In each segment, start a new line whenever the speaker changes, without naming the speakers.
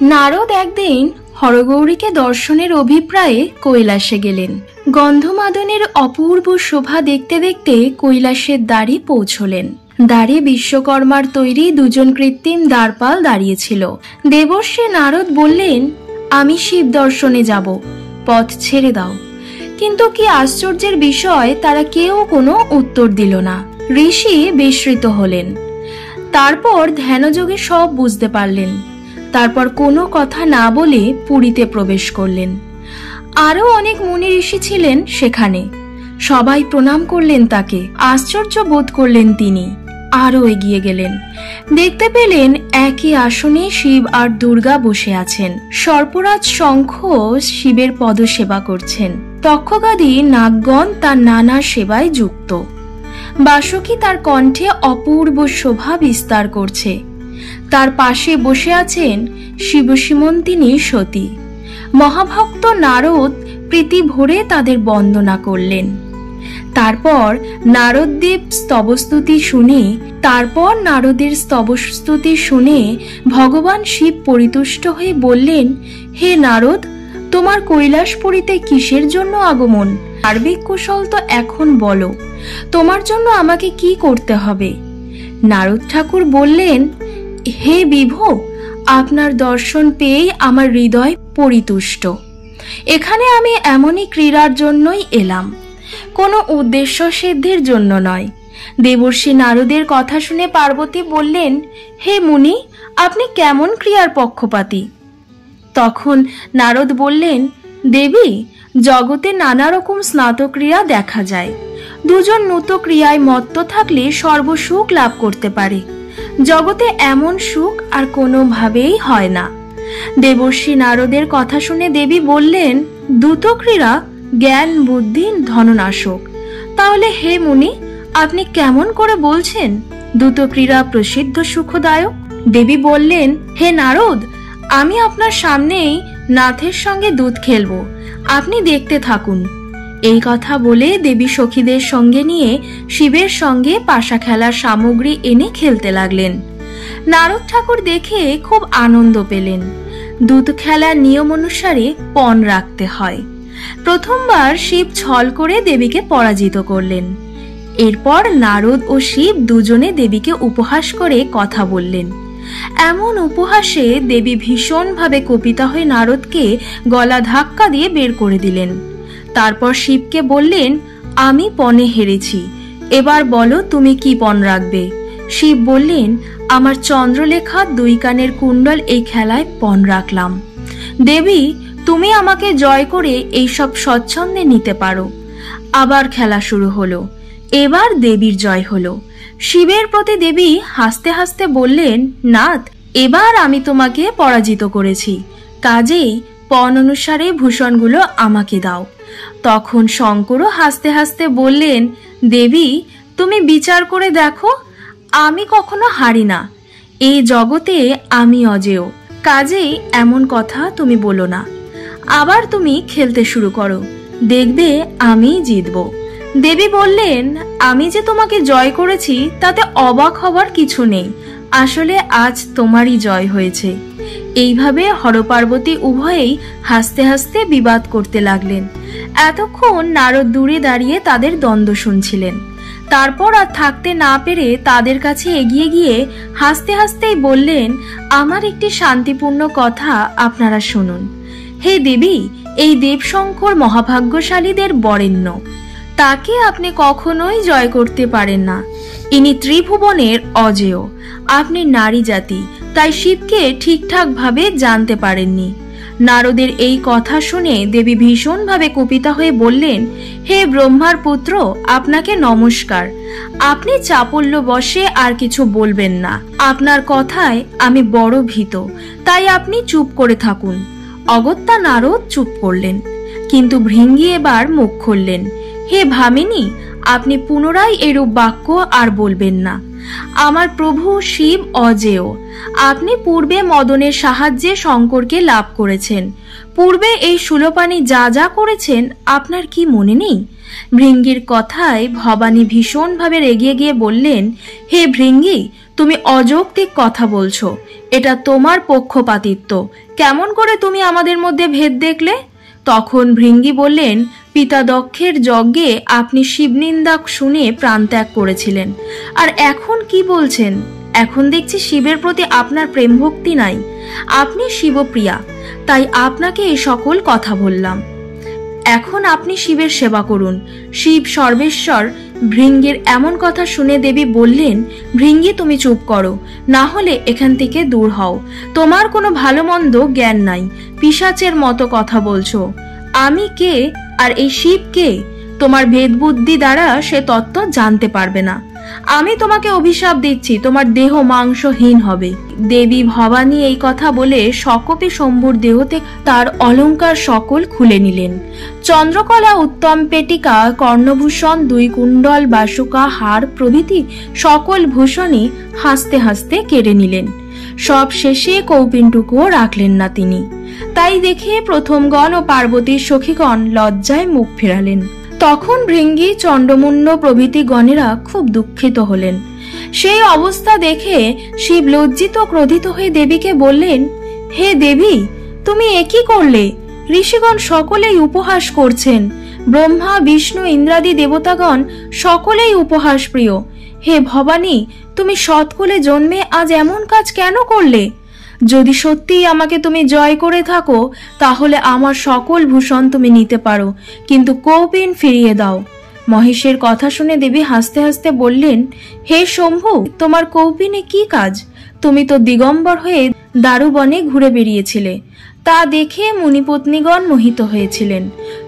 নারদ একদিন হরগৌরীকে দর্শনের অভিপ্রায়ে কৈলাসে গেলেন। গন্ধমাদনের অপূর্ব শোভা দেখতে দেখতে কৈলাসের দ্বারে পৌঁছলেন। দ্বারে বিশ্বকর্মার তৈরি দুজন কৃত্রিম দ্বারপাল দাঁড়িয়েছিল। দেবর্ষি নারদ বললেন, আমি শিব দর্শনে যাব, পথ ছেড়ে দাও। কিন্তু কি আশ্চর্যের বিষয়, তারা কেউ কোনো উত্তর দিল না। ঋষি বিস্মৃত হলেন। তারপর ধ্যানযোগে সব বুঝতে পারলেন। তারপর কোনো কথা না বলে পুরীতে প্রবেশ করলেন। আরো অনেক মুনি ঋষি ছিলেন সেখানে। সবাই প্রণাম করলেন তাকে। আশ্চর্য বোধ করলেন তিনি। আরো এগিয়ে গেলেন। দেখতে পেলেন একই আসনে শিব আর দুর্গা বসে আছেন। সর্পরাজ শঙ্খ শিবের পদসেবা করছেন। তক্ষগাদী নাগগণ তার নানা সেবায় যুক্ত। বাসুকী তার কণ্ঠে অপূর্ব শোভা বিস্তার করছে। তার পাশে বসে আছেন শিবসীমন্তিনী সতী। মহাভক্ত নারদ প্রীতি ভরে তাদের বন্দনা করলেন। তারপর নারদদেব নারদের স্তবস্তুতি শুনে ভগবান শিব পরিতুষ্ট হয়ে বললেন, হে নারদ, তোমার কৈলাসপুরীতে কিসের জন্য আগমন? সার্বিক কুশল তো এখন বলো, তোমার জন্য আমাকে কি করতে হবে? নারদ ঠাকুর বললেন, হে বিভো, আপনার দর্শন পেয়েই আমার হৃদয় পরিতুষ্ট। এখানে আমি এমনই ক্রীড়ার জন্যই এলাম, কোনো উদ্দেশ্য সিদ্ধির জন্য নয়। দেবর্ষি নারদের কথা শুনে পার্বতী বললেন, হে মুনি, আপনি কেমন ক্রিয়ার পক্ষপাতী? তখন নারদ বললেন, দেবী, জগতে নানা রকম স্নাতক্রিয়া দেখা যায়। দুজন নূত ক্রিয়ায় মত্ত থাকলে সর্বসুখ লাভ করতে পারে। জগতে এমন সুখ আর কোনোভাবেই হয় না। দেবর্ষি নারদের কথা শুনে দেবী বললেন, দ্রুত ক্রীড়া জ্ঞান বুদ্ধি ধননাশক। তাহলে হে মুনি, আপনি কেমন করে বলছেন দ্রুত ক্রীড়া প্রসিদ্ধ সুখদায়ক? দেবী বললেন, হে নারদ, আমি আপনার সামনেই নাথের সঙ্গে দুধ খেলবো, আপনি দেখতে থাকুন। এই কথা বলে দেবী সখীদের সঙ্গে নিয়ে শিবের সঙ্গে পাশা খেলার সামগ্রী এনে খেলতে লাগলেন। নারদ ঠাকুর দেখে খুব আনন্দ পেলেন। দুধ খেলার নিয়ম অনুসারে পণ রাখতে হয়। প্রথমবার শিব ছল করে দেবীকে পরাজিত করলেন। এরপর নারদ ও শিব দুজনে দেবীকে উপহাস করে কথা বললেন। এমন উপহাসে দেবী ভীষণভাবে কোপিতা হয়ে নারদকে গলা ধাক্কা দিয়ে বের করে দিলেন। তারপর শিবকে বললেন, আমি পণে হেরেছি, এবার বলো তুমি কি পণ রাখবে? শিব বললেন, আমার চন্দ্রলেখা 2 কানের কুণ্ডল এই খেলায় পণ রাখলাম। দেবী, তুমি আমাকে জয় করে এইসব স্বচ্ছন্দে নিতে পারো। আবার খেলা শুরু হলো। এবার দেবীর জয় হলো। শিবের প্রতি দেবী হাসতে হাসতে বললেন, নাথ, এবার আমি তোমাকে পরাজিত করেছি, কাজেই পণ অনুসারে ভূষণগুলো আমাকে দাও। তখন শঙ্করও হাসতে হাসতে বললেন, দেবী, তুমি বিচার করে দেখো, আমি কখনো হারি না। এই জগতে আমি অজেয়, কাজেই এমন কথা তুমি বলো না। আবার তুমি খেলতে শুরু করো, দেখবে আমি জিতব। দেবী বললেন, আমি যে তোমাকে জয় করেছি তাতে অবাক হবার কিছু নেই, আসলে আজ তোমারই জয় হয়েছে। এইভাবে হরপার্বতী উভয়েই হাসতে হাসতে বিবাদ করতে লাগলেন। এতক্ষণ নারদ দূরে দাঁড়িয়ে তাদের দ্বন্দ্ব শুনছিলেন। তারপর আর থাকতে না পেরে তাদের কাছে এগিয়ে গিয়ে হাসতে হাসতেই বললেন, আমার একটি শান্তিপূর্ণ কথা আপনারা শুনুন। হে দেবী, এই দেবশঙ্কর মহাভাগ্যশালীদের বরেণ্য, তাকে আপনি কখনোই জয় করতে পারেন না। ইনি ত্রিভুবনের অজেয়। আপনি নারী জাতি, তাই শিবকে ঠিকঠাক ভাবে জানতে পারেননি। নারদের এই কথা শুনে দেবী ভীষণভাবে কুপিতা হয়ে বললেন, হে ব্রহ্মার পুত্র, আপনাকে নমস্কার। আপনি চাপল্য বশে আর কিছু বলবেন না। আপনার কথায় আমি বড় ভীত, তাই আপনি চুপ করে থাকুন। অগত্যা নারদ চুপ করলেন, কিন্তু ভৃঙ্গি এবার মুখ খুললেন। হে ভামিনী, আপনি পুনরায় এরূপ বাক্য আর বলবেন না। আমার প্রভু শিব অজেয়। আপনি পূর্বে মদনের সাহায্যে শঙ্করকে লাভ করেছেন। পূর্বে এই শূলপাণি যা যা করেছেন আপনার কি মনে নেই? ভৃঙ্গির কথায় ভবানী ভীষণভাবে রেগে গিয়ে বললেন, হে ভৃঙ্গি, তুমি অযৌক্তিক কথা বলছো। এটা তোমার পক্ষপাতিত্ব। কেমন করে তুমি আমাদের মধ্যে ভেদ দেখলে? তখন ভৃঙ্গি বললেন, পিতা দক্ষের যজ্ঞে আপনি শিবনিন্দা শুনে প্রাণত্যাগ করেছিলেন, আর এখন কি বলছেন? এখন দেখছি শিবের প্রতি আপনার প্রেম ভক্তি নাই। আপনি শিবপ্রিয়া, তাই আপনাকে এই সকল কথা বললাম। এখন আপনি শিবের সেবা করুন। শিব সর্বেশ্বর। ভৃঙ্গির এমন কথা শুনে দেবী বললেন, ভৃঙ্গি তুমি চুপ করো, না হলে এখান থেকে দূর হও। তোমার কোনো ভালো মন্দ জ্ঞান নাই, পিশাচের মতো কথা বলছো। আমি কে আর এই শিব কে? তোমার ভেদ বুদ্ধি দ্বারা সে তত্ত্ব জানতে পারবে না। আমি তোমাকে অভিশাপ দিচ্ছি, তোমার দেহ মাংসহীন হবে। দেবী ভবানী এই কথা বলে সকপে শম্ভুর দেহ থেকে তার অলঙ্কার সকল খুলে নিলেন। চন্দ্রকলা, উত্তম পেটিকা, কর্ণভূষণ, 2 কুণ্ডল, বাসুকা, হার প্রভৃতি সকল ভূষণই হাসতে হাসতে কেড়ে নিলেন। সব শেষে কৌপিনটুকুও রাখলেন না তিনি। তাই দেখে প্রথমগণ ও পার্বতীর সখীগণ লজ্জায় মুখ ফেরালেন। তখন ভৃঙ্গি, চণ্ডমুণ্ড প্রভৃতি গণেরা খুব দুঃখিত হলেন। সেই অবস্থা দেখে শিব লজ্জিত ক্রোধিত হয়ে দেবীকে বললেন, হে দেবী, তুমি এ কি করলে? ঋষিগণ সকলেই উপহাস করছেন। ব্রহ্মা, বিষ্ণু, ইন্দ্রাদি দেবতাগণ সকলেই উপহাস প্রিয়। হে ভবানী, তুমি সৎকুলে জন্মে আজ এমন কাজ কেন করলে? যদি সত্যিই আমাকে তুমি জয় করে থাকো, তাহলে আমার সকল ভূষণ তুমি নিতে পারো, কিন্তু কৌপিন ফিরিয়ে দাও। মহেশের কথা শুনে দেবী হাসতে হাসতে বললেন, হে শম্ভু, তোমার কৌপিনে কি কাজ? তুমি তো দিগম্বর হয়ে দারুবনে ঘুরে বেরিয়েছিলে, তা দেখে মুনিপত্নীগণ মোহিত হয়েছিলেন।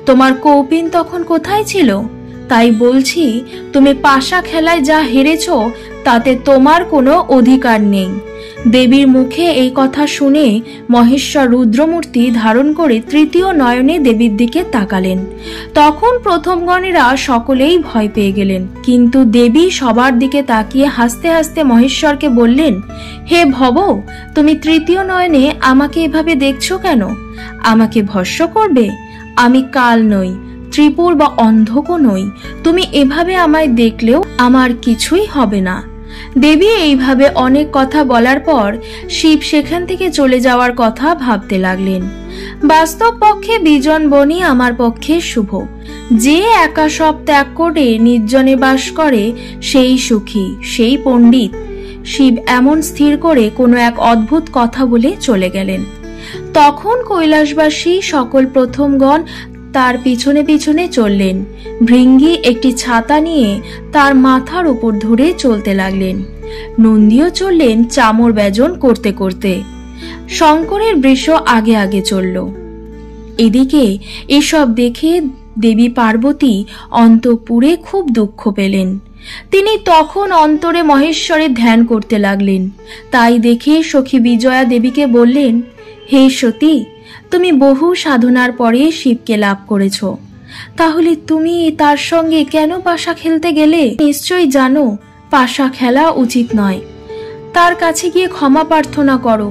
তোমার কৌপিন তখন কোথায় ছিল? তাই বলছি, তুমি পাশা খেলায় যা হেরেছ তাতে তোমার কোনো অধিকার নেই। দেবীর মুখে এই কথা শুনে মহেশ্বর রুদ্রমূর্তি ধারণ করে তৃতীয় নয়নে দেবীর দিকে তাকালেন। তখন প্রথমগণেরা সকলেই ভয় পেয়ে গেলেন, কিন্তু দেবী সবার দিকে তাকিয়ে হাসতে হাসতে মহেশ্বরকে বললেন, হে ভব, তুমি তৃতীয় নয়নে আমাকে এভাবে দেখছো কেন? আমাকে ভস্ম করবে? আমি কাল নই, ত্রিপুর বা অন্ধকও নই। তুমি এভাবে আমায় দেখলেও আমার কিছুই হবে না। দেবী এইভাবে অনেক কথা বলার পর শিব সেখান থেকে চলে যাওয়ার কথা ভাবতে লাগলেন। বাস্তব পক্ষে বিজন বনই আমার পক্ষে শুভ। যে একা সব ত্যাগ করে নির্জনে বাস করে সেই সুখী, সেই পণ্ডিত। শিব এমন স্থির করে কোনো এক অদ্ভুত কথা বলে চলে গেলেন। তখন কৈলাসবাসী সকল প্রথমগণ তার পিছনে পিছনে চললেন। ভৃঙ্গি একটি ছাতা নিয়ে তার মাথার উপর ধরে চলতে লাগলেন। নন্দীও চললেন চামর ব্যজন করতে করতে। শঙ্করের বৃষ আগে আগে চলল। এদিকে এসব দেখে দেবী পার্বতী অন্তঃপুরে খুব দুঃখ পেলেন। তিনি তখন অন্তরে মহেশ্বরের ধ্যান করতে লাগলেন। তাই দেখে সখী বিজয়া দেবীকে বললেন, হে সতী, তুমি বহু সাধনার পরে শিবকে লাভ করেছ, তাহলে তুমি তার সঙ্গে কেন পাশা খেলতে গেলে? নিশ্চয়ই জানো পাশা খেলা উচিত নয়। তার কাছে গিয়ে ক্ষমা প্রার্থনা করো।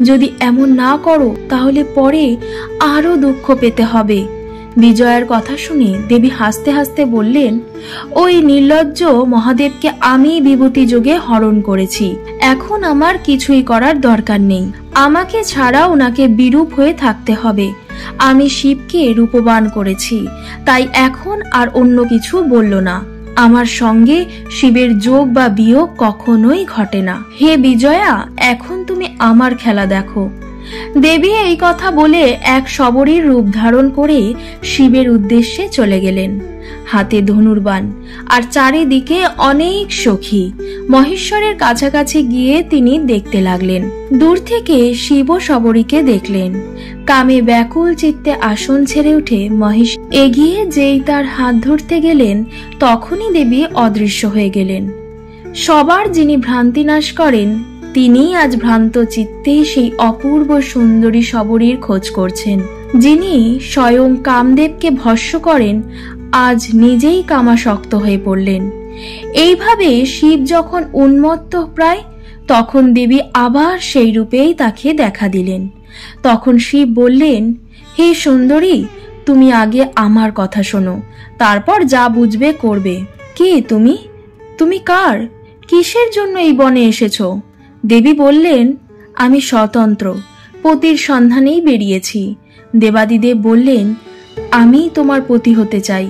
যদি এমন না করো তাহলে পরে আরো দুঃখ পেতে হবে। বিজয়ার কথা শুনে দেবী হাসতে হাসতে বললেন, ওই নির্লজ্জ মহাদেবকে আমি বিভূতি যোগে হরণ করেছি। এখন আমার কিছুই করার দরকার নেই। আমাকে ছাড়া ওনাকে বিরূপ হয়ে থাকতে হবে। আমি শিবকে রূপবান করেছি, তাই এখন আর অন্য কিছু বলল না। আমার সঙ্গে শিবের যোগ বা বিয়োগ কখনোই ঘটে না। হে বিজয়া, এখন তুমি আমার খেলা দেখো। দেবী এই কথা বলে এক শবরীর রূপ ধারণ করে শিবের উদ্দেশ্যে চলে গেলেন। হাতে ধনুর্বাণ আর চারিদিকে অনেক সখী। মহেশ্বরের কাছাকাছি গিয়ে তিনি দেখতে লাগলেন। দূর থেকে শিব শবরীকে দেখলেন। কামে ব্যাকুল চিত্তে আসন ছেড়ে উঠে মহেশ এগিয়ে যেই তার হাত ধরতে গেলেন, তখনই দেবী অদৃশ্য হয়ে গেলেন। সবার যিনি ভ্রান্তি নাশ করেন, তিনিই আজ ভ্রান্ত চিত্তে সেই অপূর্ব সুন্দরী শবরীর খোঁজ করছেন। যিনি স্বয়ং কামদেবকে ভস্ম করেন, আজ নিজেই কামাসক্ত হয়ে পড়লেন। এইভাবে শিব যখন উন্মত্ত প্রায়, তখন দেবী আবার সেই রূপেই তাকে দেখা দিলেন। তখন শিব বললেন, হে সুন্দরী, তুমি আগে আমার কথা শোনো, তারপর যা বুঝবে করবে। কে তুমি? তুমি কার? কিসের জন্য এই বনে এসেছ? দেবী বললেন, আমি স্বতন্ত্র, পতির সন্ধানেই বেরিয়েছি। দেবাদিদেব বললেন, আমি তোমার পতি হতে চাই।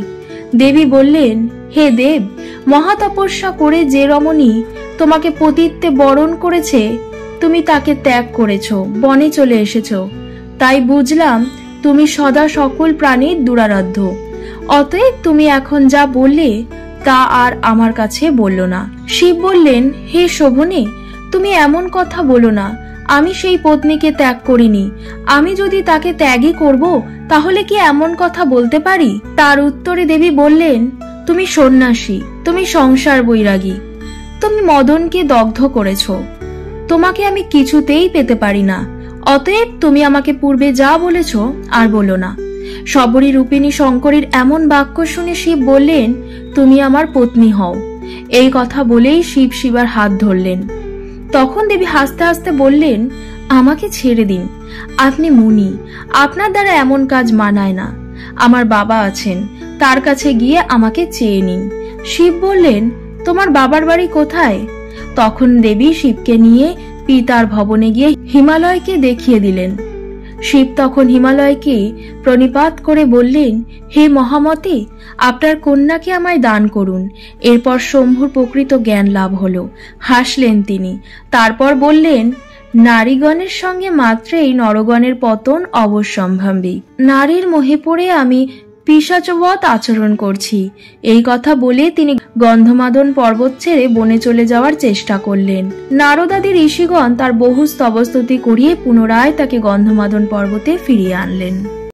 দেবী বললেন, হে দেব, মহাতপস্যা করে যে রমণী তোমাকে পতিত্বে বরণ করেছে, তুমি তাকে ত্যাগ করেছ, বনে চলে এসেছ। তাই বুঝলাম তুমি সদা সকল প্রাণীর দুরারাধ্য। অতএব তুমি এখন যা বললে তা আর আমার কাছে বলল না। শিব বললেন, হে শোভনে, তুমি এমন কথা বলো না, আমি সেই পত্নীকে ত্যাগ করিনি। আমি যদি তাকে ত্যাগই করব, তাহলে কি এমন কথা বলতে পারি? তার উত্তরে দেবী বললেন, তুমি সন্ন্যাসী, তুমি সংসার বৈরাগী, তুমি মদনকে দগ্ধ করেছ, তোমাকে আমি কিছুতেই পেতে পারি না। অতএব তুমি আমাকে পূর্বে যা বলেছ আর বলো না। শবরী রূপিণী শঙ্করীর এমন বাক্য শুনে শিব বললেন, তুমি আমার পত্নী হও। এই কথা বলেই শিব শিবার হাত ধরলেন। তখন দেবী হাসতে হাসতে বললেন, আমাকে ছেড়ে দিন, আপনি মুনি, আপনার দ্বারা এমন কাজ মানায় না। আমার বাবা আছেন, তার কাছে গিয়ে আমাকে চেয়ে নিন। শিব বললেন, তোমার বাবার বাড়ি কোথায়? তখন দেবী শিবকে নিয়ে পিতার ভবনে গিয়ে হিমালয়কে দেখিয়ে দিলেন। শিব তখন হিমালয়কে প্রণিপাত করে বললেন, হে মহামতে, আপনার কন্যাকে আমায় দান করুন। এরপর শম্ভুর প্রকৃত জ্ঞান লাভ হলো। হাসলেন তিনি। তারপর বললেন, নারীগণের সঙ্গে মাত্রেই নরগণের পতন অবশ্যম্ভাবী। নারীর মোহে পড়ে আমি পিশাচবৎ আচরণ করছি। এই কথা বলে তিনি গন্ধমাদন পর্বত ছেড়ে বনে চলে যাওয়ার চেষ্টা করলেন। নারদাদি ঋষিগণ তার বহু স্তবস্তুতি করিয়ে পুনরায় তাকে গন্ধমাদন পর্বতে ফিরিয়ে আনলেন।